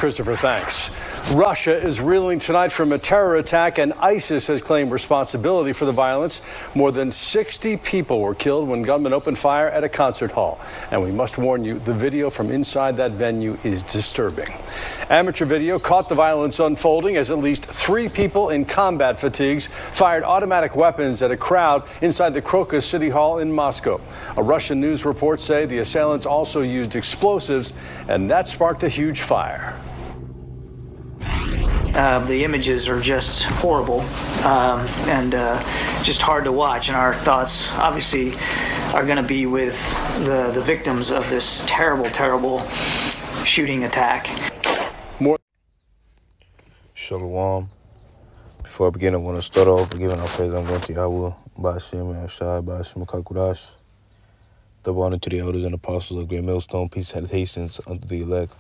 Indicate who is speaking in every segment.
Speaker 1: Christopher, thanks. Russia is reeling tonight from a terror attack, and ISIS has claimed responsibility for the violence. More than 60 people were killed when gunmen opened fire at a concert hall. And we must warn you, the video from inside that venue is disturbing. Amateur video caught the violence unfolding as at least 3 people in combat fatigues fired automatic weapons at a crowd inside the Crocus City Hall in Moscow. A Russian news report say the assailants also used explosives, and that sparked a huge fire.
Speaker 2: The images are just horrible and just hard to watch, and our thoughts obviously are going to be with the victims of this terrible, terrible shooting attack.
Speaker 3: Shalom. Before I begin, I want to start off by giving our praise and glory to Yahweh, Ba'ashem, Yashai, Ba'ashem, Kakurash. Double honor to the elders and apostles of Great Millstone, peace and salutations unto the elect.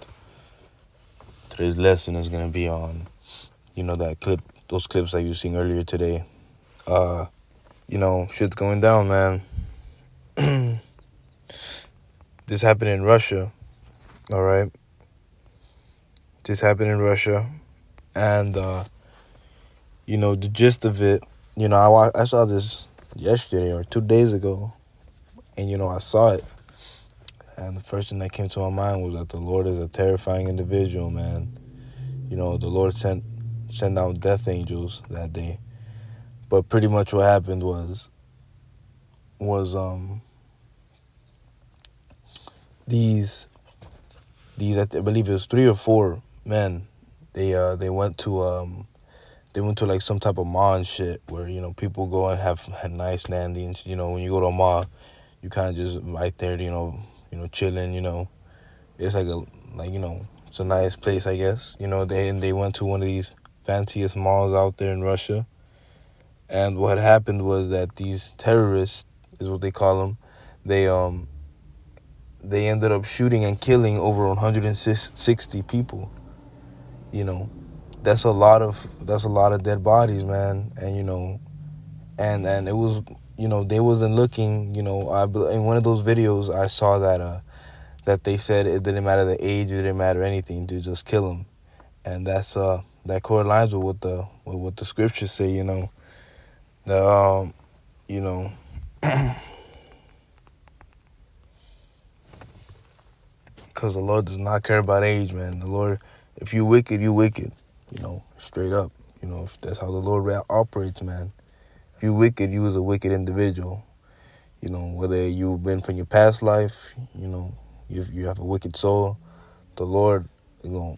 Speaker 3: Today's lesson is going to be on, that clip, those clips that you were seeing earlier today. Shit's going down, man. This happened in Russia, all right? This happened in Russia. And, the gist of it, I saw this yesterday or 2 days ago. And, I saw it. And the first thing that came to my mind was that the Lord is a terrifying individual, man. The Lord sent out death angels that day. But pretty much what happened was these I believe it was 3 or 4 men. They went to like some type of mall and shit where people go and have nice landings. When you go to a mall, you kind of just right there, chilling. It's it's a nice place, I guess. They went to one of these fanciest malls out there in Russia, and what happened was that these terrorists, is what they call them, they ended up shooting and killing over 160 people. That's a lot of dead bodies, man. And and it was, they wasn't looking. In one of those videos I saw that they said it didn't matter the age, it didn't matter anything, to just kill them. And that's that correlates with what the scriptures say. Because the Lord does not care about age, man. The Lord, if you wicked, you wicked. Straight up. If that's how the Lord operates, man. If you wicked, you is a wicked individual. Whether you've been from your past life, you have a wicked soul, the Lord is gonna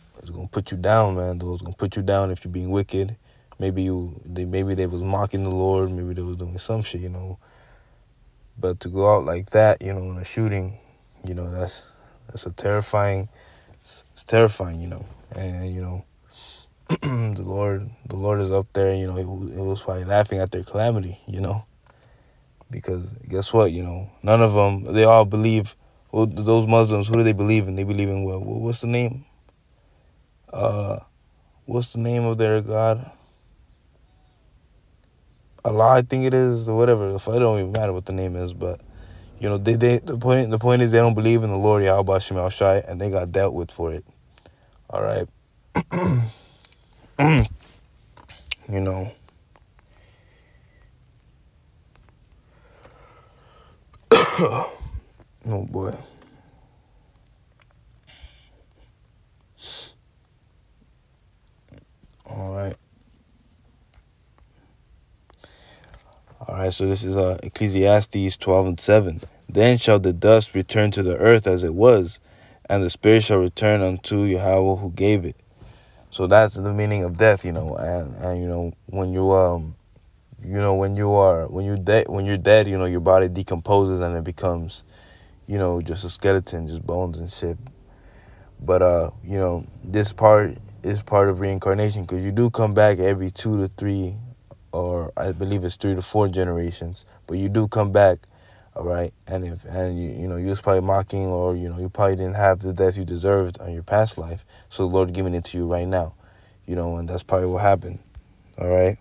Speaker 3: put you down, man. The Lord's gonna put you down if you're being wicked. Maybe they was mocking the Lord, maybe they was doing some shit, But to go out like that, in a shooting, that's a terrifying. It's terrifying, And the Lord is up there. He was probably laughing at their calamity, because guess what, none of them, they all believe. Well, those Muslims, who do they believe in? They believe in what? What's the name? What's the name of their God? Allah, I think it is, or whatever. It don't even matter what the name is, but the point is they don't believe in the Lord Yahweh Shem Shai, and they got dealt with for it. All right. Oh boy. All right, so this is Ecclesiastes 12:7. Then shall the dust return to the earth as it was, and the spirit shall return unto Yahweh who gave it. So that's the meaning of death, and when you're dead, your body decomposes and it becomes, just a skeleton, just bones and shit. But this part is part of reincarnation, because you do come back every 2 to 3, or I believe it's 3 to 4 generations, but you do come back. All right, and you was probably mocking, or you probably didn't have the death you deserved on your past life, so the Lord giving it to you right now, and that's probably what happened. All right.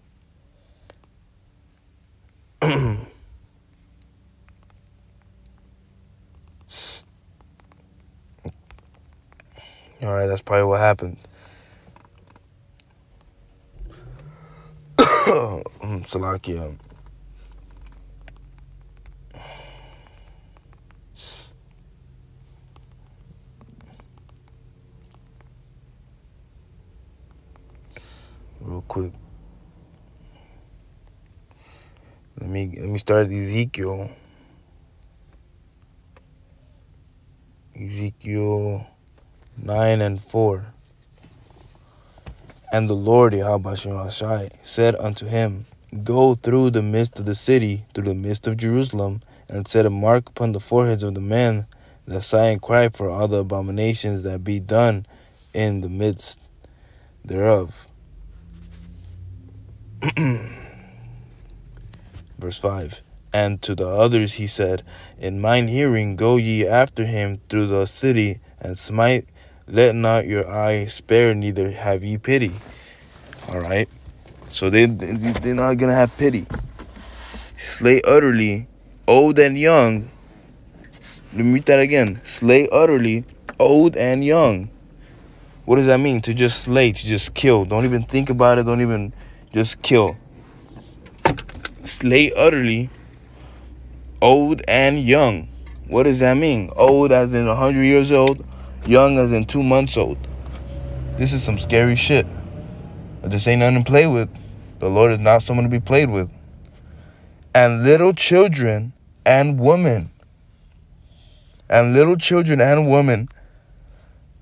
Speaker 3: All right, that's probably what happened. Salakia. Real quick. Let me start at Ezekiel. Ezekiel 9:4. And the Lord Yahweh Shai said unto him, Go through the midst of the city, through the midst of Jerusalem, and set a mark upon the foreheads of the men that sigh and cry for all the abominations that be done in the midst thereof. Verse 5. And to the others he said, In mine hearing go ye after him through the city, and smite. Let not your eye spare, neither have ye pity. All right. So they're not going to have pity. Slay utterly, old and young. Let me read that again. Slay utterly, old and young. What does that mean? To just slay, to just kill. Don't even think about it. Don't even just kill. Slay utterly, old and young. What does that mean? Old as in 100 years old. Young as in 2 months old. This is some scary shit. But this ain't nothing to play with. The Lord is not someone to be played with. And little children and women. And little children and women.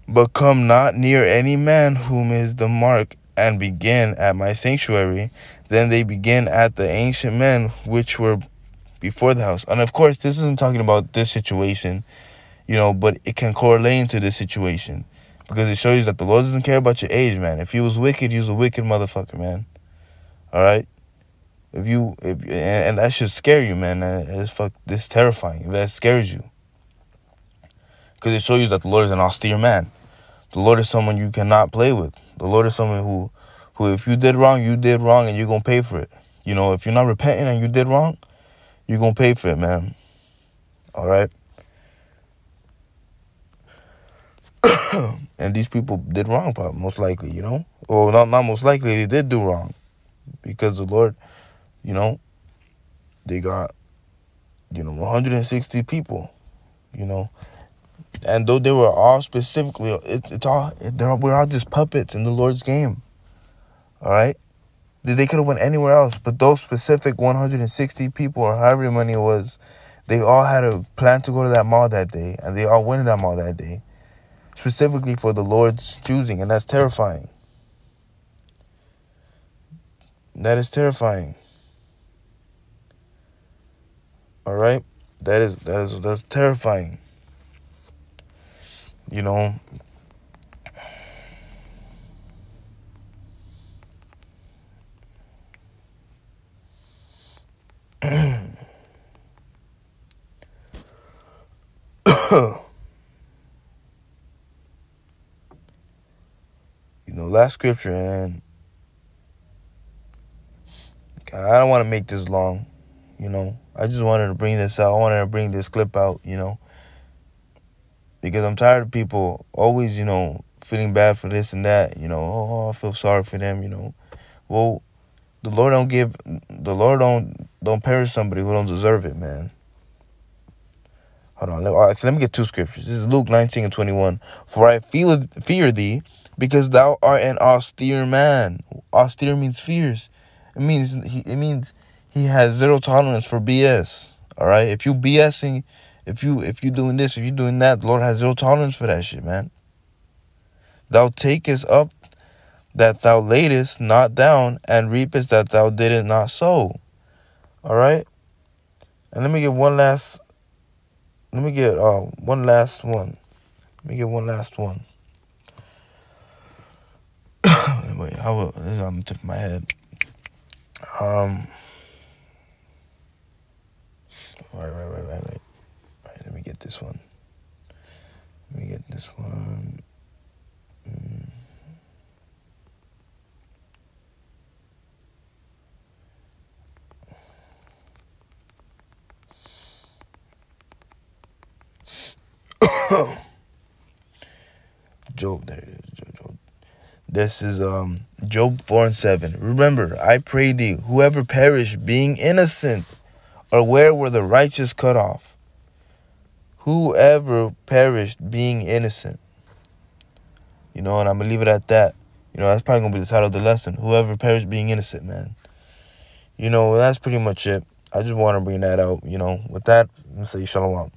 Speaker 3: But come not near any man whom is the mark, and begin at my sanctuary. Then they begin at the ancient men which were before the house. And of course, this isn't talking about this situation. But it can correlate into this situation because it shows you that the Lord doesn't care about your age, man. If you was wicked, you was a wicked motherfucker, man. All right. And that should scare you, man. This terrifying. That scares you because it shows you that the Lord is an austere man. The Lord is someone you cannot play with. The Lord is someone who if you did wrong, and you're gonna pay for it. If you're not repenting and you did wrong, you're gonna pay for it, man. All right. And these people did wrong, probably, most likely, Or not most likely, they did do wrong. Because the Lord, they got, 160 people, And though they were all specifically, we're all just puppets in the Lord's game. All right? They could have went anywhere else, but those specific 160 people, or however many it was, they all had a plan to go to that mall that day, and they all went to that mall that day. Specifically for the Lord's choosing, and that's terrifying. That is terrifying. All right, that's terrifying. Last scripture, and I don't want to make this long, I just wanted to bring this out. I wanted to bring this clip out, because I'm tired of people always, feeling bad for this and that, oh, I feel sorry for them, Well, the Lord don't perish somebody who don't deserve it, man. Hold on, let me get 2 scriptures. This is Luke 19:21. For I fear thee, because thou art an austere man. Austere means fierce. It means he has zero tolerance for BS. All right, if you BSing, if you doing this, if you doing that, the Lord has zero tolerance for that shit, man. Thou takest up that thou laidest not down, and reapest that thou didst not sow. All right, and let me get one last one. Let me get one last one. Wait, this is on the tip of my head. Right. Let me get this one. Job, there it is. This is Job 4:7. Remember, I pray thee, whoever perished being innocent, or where were the righteous cut off? Whoever perished being innocent. And I'm going to leave it at that. That's probably going to be the title of the lesson. Whoever perished being innocent, man. That's pretty much it. I just want to bring that out. With that, I'm going to say shalom.